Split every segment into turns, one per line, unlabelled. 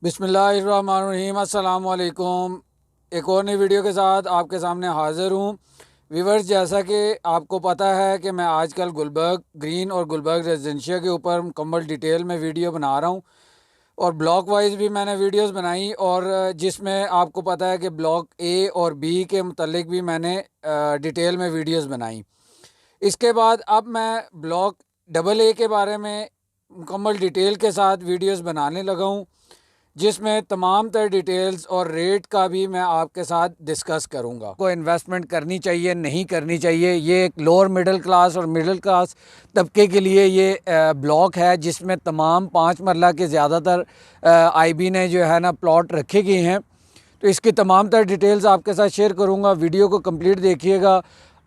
बिस्मिल्लाहिर्रहमानिर्रहीम। अस्सलाम वालेकुम। एक और नई वीडियो के साथ आपके सामने हाज़िर हूँ। व्यूअर्स, जैसा कि आपको पता है कि मैं आजकल गुलबर्ग ग्रीन और गुलबर्ग रेजिडेंशिया के ऊपर मुकम्मल डिटेल में वीडियो बना रहा हूँ और ब्लॉक वाइज भी मैंने वीडियोस बनाई, और जिसमें आपको पता है कि ब्लॉक ए और बी के मतलब भी मैंने डिटेल में वीडियोस बनाई। इसके बाद अब मैं ब्लॉक डबल ए के बारे में मुकम्मल डिटेल के साथ वीडियोस बनाने लगा हूँ, जिसमें तमाम तर डिटेल्स और रेट का भी मैं आपके साथ डिस्कस करूंगा। को इन्वेस्टमेंट करनी चाहिए नहीं करनी चाहिए, ये एक लोअर मिडिल क्लास और मिडिल क्लास तबके के लिए ये ब्लॉक है, जिसमें तमाम 5 मरला के ज़्यादातर आईबी ने जो है ना प्लॉट रखे गए हैं। तो इसकी तमाम तर डिटेल्स आपके साथ शेयर करूंगा। वीडियो को कंप्लीट देखिएगा।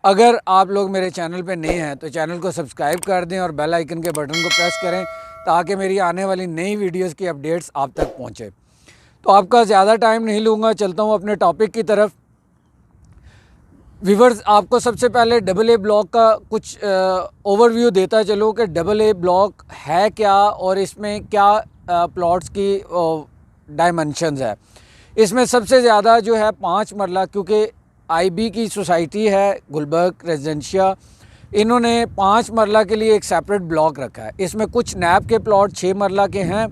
अगर आप लोग मेरे चैनल पे नए हैं तो चैनल को सब्सक्राइब कर दें और बेल आइकन के बटन को प्रेस करें, ताकि मेरी आने वाली नई वीडियोस की अपडेट्स आप तक पहुंचे। तो आपका ज़्यादा टाइम नहीं लूँगा, चलता हूं अपने टॉपिक की तरफ। व्यूअर्स, आपको सबसे पहले डबल ए ब्लॉक का कुछ ओवरव्यू देता चलो कि डबल ए ब्लॉक है क्या और इसमें क्या प्लॉट्स की डायमेंशंस है। इसमें सबसे ज़्यादा जो है 5 मरला, क्योंकि आईबी की सोसाइटी है गुलबर्ग रेजिडेंशिया, इन्होंने 5 मरला के लिए एक सेपरेट ब्लॉक रखा है। इसमें कुछ नैब के प्लॉट 6 मरला के हैं,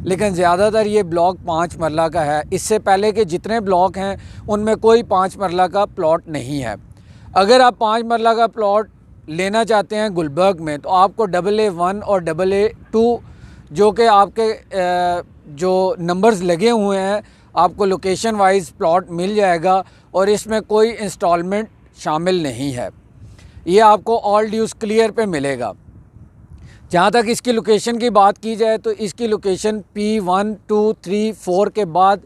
लेकिन ज़्यादातर ये ब्लॉक 5 मरला का है। इससे पहले के जितने ब्लॉक हैं उनमें कोई 5 मरला का प्लॉट नहीं है। अगर आप 5 मरला का प्लॉट लेना चाहते हैं गुलबर्ग में, तो आपको डबल ए 1 और डबल ए 2 जो कि आपके जो नंबर्स लगे हुए हैं, आपको लोकेशन वाइज प्लॉट मिल जाएगा और इसमें कोई इंस्टॉलमेंट शामिल नहीं है। ये आपको ऑल ड्यूज़ क्लियर पे मिलेगा। जहाँ तक इसकी लोकेशन की बात की जाए तो इसकी लोकेशन P1, 2, 3, 4 के बाद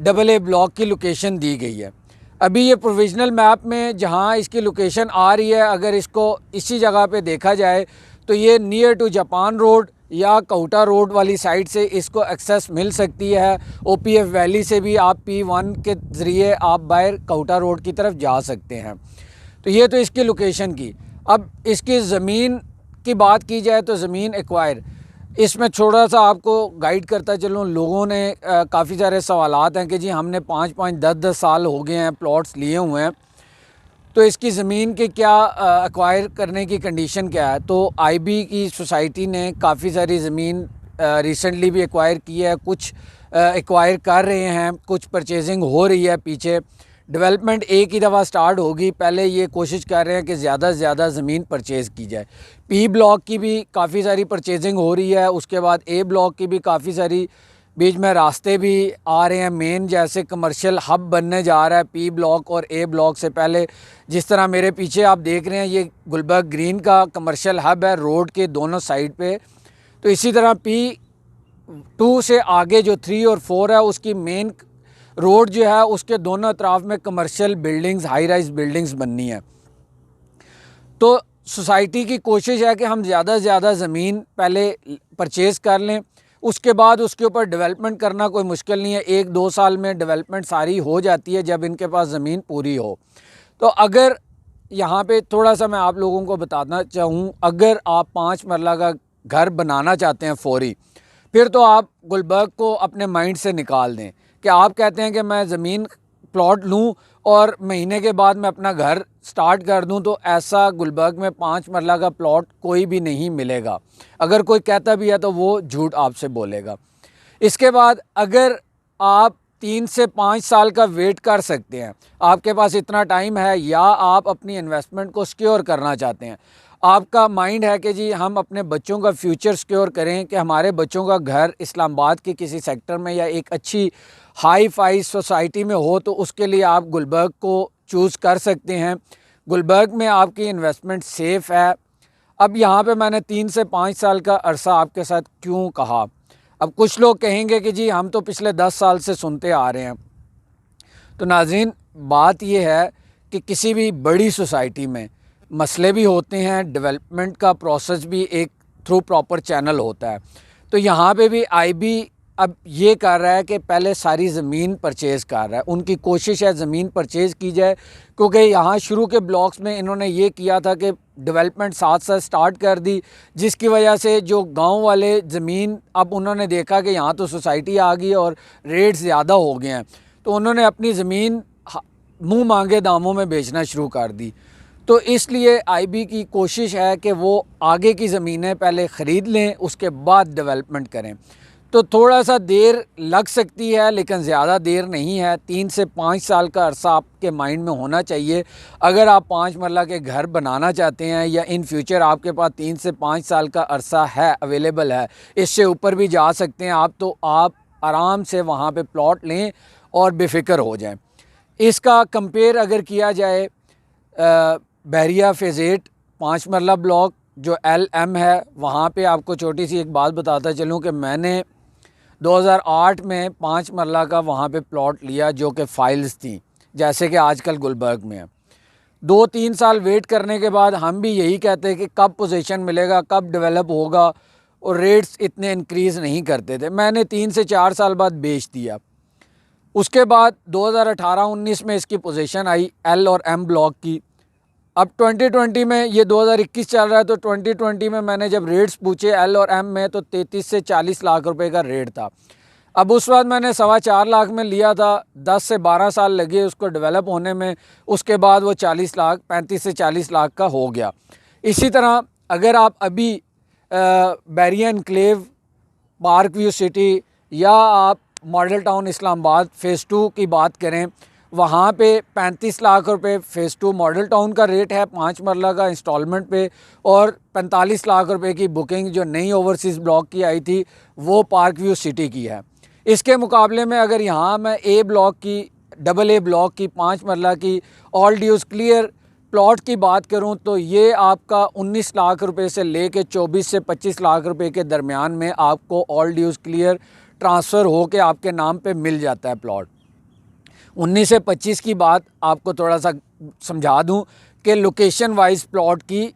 डबल ए ब्लॉक की लोकेशन दी गई है। अभी ये प्रोविजनल मैप में जहाँ इसकी लोकेशन आ रही है, अगर इसको इसी जगह पे देखा जाए तो ये नियर टू जापान रोड या कोटा रोड वाली साइड से इसको एक्सेस मिल सकती है। OPF वैली से भी आप P1 के ज़रिए आप बाहर कोटा रोड की तरफ जा सकते हैं। तो ये तो इसकी लोकेशन की। अब इसकी ज़मीन की बात की जाए तो ज़मीन एक्वायर, इसमें थोड़ा सा आपको गाइड करता चलूँ। लोगों ने काफ़ी सारे सवालात हैं कि जी हमने 5-5, 10-10 साल हो गए हैं प्लॉट्स लिए हुए हैं, तो इसकी ज़मीन के क्या एक्वायर करने की कंडीशन क्या है। तो आईबी की सोसाइटी ने काफ़ी सारी ज़मीन रिसेंटली भी एक्वायर की है, कुछ एक्वायर कर रहे हैं, कुछ परचेजिंग हो रही है। पीछे डेवलपमेंट एक ही दफ़ा स्टार्ट होगी, पहले ये कोशिश कर रहे हैं कि ज़्यादा से ज़्यादा ज़मीन परचेज़ की जाए। पी ब्लॉक की भी काफ़ी सारी परचेजिंग हो रही है, उसके बाद ए ब्लॉक की भी काफ़ी सारी, बीच में रास्ते भी आ रहे हैं। मेन जैसे कमर्शियल हब बनने जा रहा है पी ब्लॉक और ए ब्लॉक से पहले। जिस तरह मेरे पीछे आप देख रहे हैं, ये गुलबर्ग ग्रीन का कमर्शियल हब है रोड के दोनों साइड पे। तो इसी तरह P2 से आगे जो 3 और 4 है, उसकी मेन रोड जो है उसके दोनों अतराफ में commercial buildings, high rise buildings बननी है। तो सोसाइटी की कोशिश है कि हम ज़्यादा से ज़्यादा ज़मीन पहले परचेज़ कर लें, उसके बाद उसके ऊपर डेवलपमेंट करना कोई मुश्किल नहीं है। 1-2 साल में डेवलपमेंट सारी हो जाती है जब इनके पास ज़मीन पूरी हो। तो अगर यहाँ पे थोड़ा सा मैं आप लोगों को बताना चाहूँ, अगर आप 5 मरला का घर बनाना चाहते हैं फौरी, फिर तो आप गुलबर्ग को अपने माइंड से निकाल दें कि आप कहते हैं कि मैं ज़मीन प्लॉट लूँ और महीने के बाद मैं अपना घर स्टार्ट कर दूं। तो ऐसा गुलबर्ग में 5 मरला का प्लॉट कोई भी नहीं मिलेगा। अगर कोई कहता भी है तो वो झूठ आपसे बोलेगा। इसके बाद अगर आप 3 से 5 साल का वेट कर सकते हैं, आपके पास इतना टाइम है, या आप अपनी इन्वेस्टमेंट को सिक्योर करना चाहते हैं, आपका माइंड है कि जी हम अपने बच्चों का फ्यूचर सिक्योर करें, कि हमारे बच्चों का घर इस्लामाबाद के किसी सेक्टर में या एक अच्छी हाई फाई सोसाइटी में हो, तो उसके लिए आप गुलबर्ग को चूज़ कर सकते हैं। गुलबर्ग में आपकी इन्वेस्टमेंट सेफ़ है। अब यहाँ पे मैंने 3 से 5 साल का अरसा आपके साथ क्यों कहा। अब कुछ लोग कहेंगे कि जी हम तो पिछले 10 साल से सुनते आ रहे हैं। तो नाज़रीन, बात यह है कि किसी भी बड़ी सोसाइटी में मसले भी होते हैं, डेवलपमेंट का प्रोसेस भी एक थ्रू प्रॉपर चैनल होता है। तो यहाँ पे भी आईबी अब ये कर रहा है कि पहले सारी ज़मीन परचेज़ कर रहा है। उनकी कोशिश है ज़मीन परचेज़ की जाए, क्योंकि यहाँ शुरू के ब्लॉक्स में इन्होंने ये किया था कि डेवलपमेंट साथ साथ स्टार्ट कर दी, जिसकी वजह से जो गांव वाले ज़मीन, अब उन्होंने देखा कि यहाँ तो सोसाइटी आ गई और रेट ज़्यादा हो गए हैं, तो उन्होंने अपनी ज़मीन मुँह मांगे दामों में बेचना शुरू कर दी। तो इसलिए आईबी की कोशिश है कि वो आगे की ज़मीनें पहले ख़रीद लें, उसके बाद डेवलपमेंट करें। तो थोड़ा सा देर लग सकती है, लेकिन ज़्यादा देर नहीं है। 3 से 5 साल का अरसा आपके माइंड में होना चाहिए। अगर आप 5 मरला के घर बनाना चाहते हैं या इन फ्यूचर आपके पास 3 से 5 साल का अरसा है, अवेलेबल है, इससे ऊपर भी जा सकते हैं आप, तो आप आराम से वहाँ पे प्लॉट लें और बेफिक्र हो जाएं। इसका कंपेयर अगर किया जाए बहरिया फेज़ 8 5 मरला ब्लॉक जो LM है, वहाँ पे आपको छोटी सी एक बात बताता चलूँ कि मैंने 2008 में 5 मरला का वहाँ पे प्लॉट लिया, जो कि फ़ाइल्स थी, जैसे कि आजकल गुलबर्ग में है। 2-3 साल वेट करने के बाद हम भी यही कहते हैं कि कब पोजीशन मिलेगा, कब डेवलप होगा, और रेट्स इतने इंक्रीज़ नहीं करते थे। मैंने 3 से 4 साल बाद बेच दिया। उसके बाद 2018-19 में इसकी पोजीशन आई L और M ब्लॉक की। अब 2020 में, ये 2021 चल रहा है, तो 2020 में मैंने जब रेट्स पूछे L और M में, तो 33 से 40 लाख रुपए का रेट था। अब उस वक्त मैंने 4.25 लाख में लिया था, 10 से 12 साल लगे उसको डेवलप होने में, उसके बाद वो 40 लाख 35 से 40 लाख का हो गया। इसी तरह अगर आप अभी Bairiya enclave, park view city, या आप मॉडल टाउन इस्लामाबाद फ़ेज़ 2 की बात करें, वहाँ पे 35 लाख रुपए फ़ेज़ 2 मॉडल टाउन का रेट है 5 मरला का इंस्टॉलमेंट पे, और 45 लाख रुपए की बुकिंग जो नई ओवरसीज़ ब्लॉक की आई थी वो पार्क व्यू सिटी की है। इसके मुकाबले में अगर यहाँ मैं A ब्लॉक की, AA ब्लॉक की 5 मरला की ऑल ड्यूज़ क्लियर प्लॉट की बात करूँ, तो ये आपका 19 लाख रुपए से लेके 24 से 25 लाख रुपए के दरमियान में आपको ऑल ड्यूज़ क्लियर ट्रांसफ़र हो के आपके नाम पे मिल जाता है प्लॉट। 19 से 25 की बात आपको थोड़ा सा समझा दूं कि लोकेशन वाइज प्लॉट की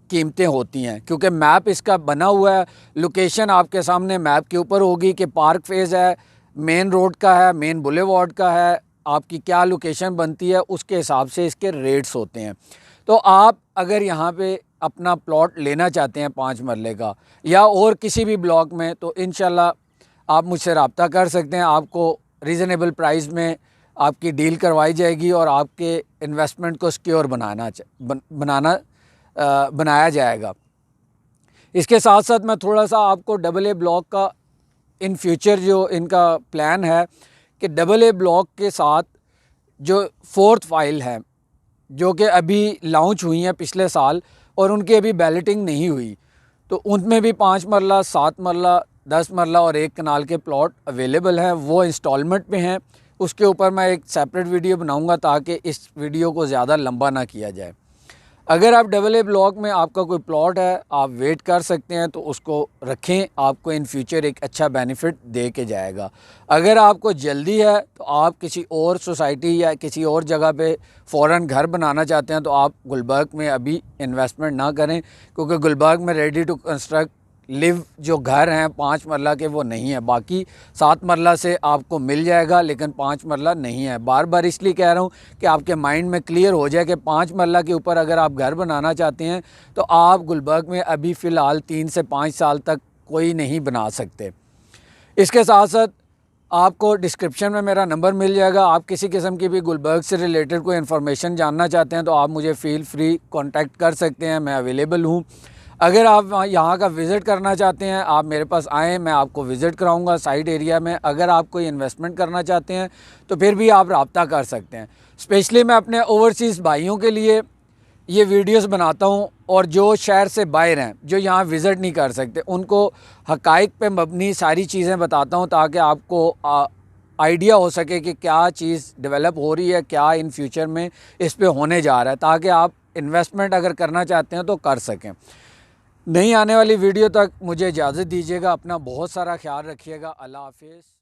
कीमतें होती हैं, क्योंकि मैप इसका बना हुआ है। लोकेशन आपके सामने मैप के ऊपर होगी कि पार्क फेज़ है, मेन रोड का है, मेन बुलेवार्ड का है, आपकी क्या लोकेशन बनती है, उसके हिसाब से इसके रेट्स होते हैं। तो आप अगर यहाँ पे अपना प्लॉट लेना चाहते हैं 5 मरले का या और किसी भी ब्लॉक में, तो इंशाल्लाह आप मुझसे रब्ता कर सकते हैं। आपको रीज़नेबल प्राइस में आपकी डील करवाई जाएगी और आपके इन्वेस्टमेंट को सिक्योर बनाया जाएगा। इसके साथ साथ मैं थोड़ा सा आपको AA ब्लॉक का इन फ्यूचर जो इनका प्लान है कि AA ब्लॉक के साथ जो 4th फाइल है, जो कि अभी लॉन्च हुई हैं पिछले साल और उनकी अभी बैलेटिंग नहीं हुई, तो उनमें भी 5 मरला, 7 मरला, 10 मरला और 1 कनाल के प्लॉट अवेलेबल हैं। वो इंस्टॉलमेंट पे हैं। उसके ऊपर मैं एक सेपरेट वीडियो बनाऊंगा ताकि इस वीडियो को ज़्यादा लंबा ना किया जाए। अगर आप AA ब्लॉक में आपका कोई प्लॉट है, आप वेट कर सकते हैं, तो उसको रखें, आपको इन फ्यूचर एक अच्छा बेनिफिट दे के जाएगा। अगर आपको जल्दी है तो आप किसी और सोसाइटी या किसी और जगह पे फ़ौरन घर बनाना चाहते हैं, तो आप गुलबर्ग में अभी इन्वेस्टमेंट ना करें, क्योंकि गुलबर्ग में रेडी टू कंस्ट्रक्ट लिव जो घर हैं 5 मरला के वो नहीं है। बाकी 7 मरला से आपको मिल जाएगा, लेकिन 5 मरला नहीं है। बार बार इसलिए कह रहा हूँ कि आपके माइंड में क्लियर हो जाए कि 5 मरला के ऊपर अगर आप घर बनाना चाहते हैं तो आप गुलबर्ग में अभी फ़िलहाल 3 से 5 साल तक कोई नहीं बना सकते। इसके साथ साथ आपको डिस्क्रिप्शन में मेरा नंबर मिल जाएगा। आप किसी किस्म की भी गुलबर्ग से रिलेटेड कोई इन्फॉर्मेशन जानना चाहते हैं तो आप मुझे फ़ील फ्री कॉन्टैक्ट कर सकते हैं, मैं अवेलेबल हूँ। अगर आप यहाँ का विज़िट करना चाहते हैं, आप मेरे पास आएँ, मैं आपको विज़िट कराऊँगा साइड एरिया में। अगर आप कोई इन्वेस्टमेंट करना चाहते हैं तो फिर भी आप रब्ता कर सकते हैं। स्पेशली मैं अपने ओवरसीज़ भाइयों के लिए ये वीडियोस बनाता हूँ, और जो शहर से बाहर हैं, जो यहाँ विज़िट नहीं कर सकते, उनको हक़ाइक़ पे मबनी सारी चीज़ें बताता हूँ ताकि आपको आइडिया हो सके कि क्या चीज़ डेवलप हो रही है, क्या इन फ्यूचर में इस पे होने जा रहा है, ताकि आप इन्वेस्टमेंट अगर करना चाहते हैं तो कर सकें। नई आने वाली वीडियो तक मुझे इजाज़त दीजिएगा। अपना बहुत सारा ख्याल रखिएगा। अल्लाह हाफ़िज़।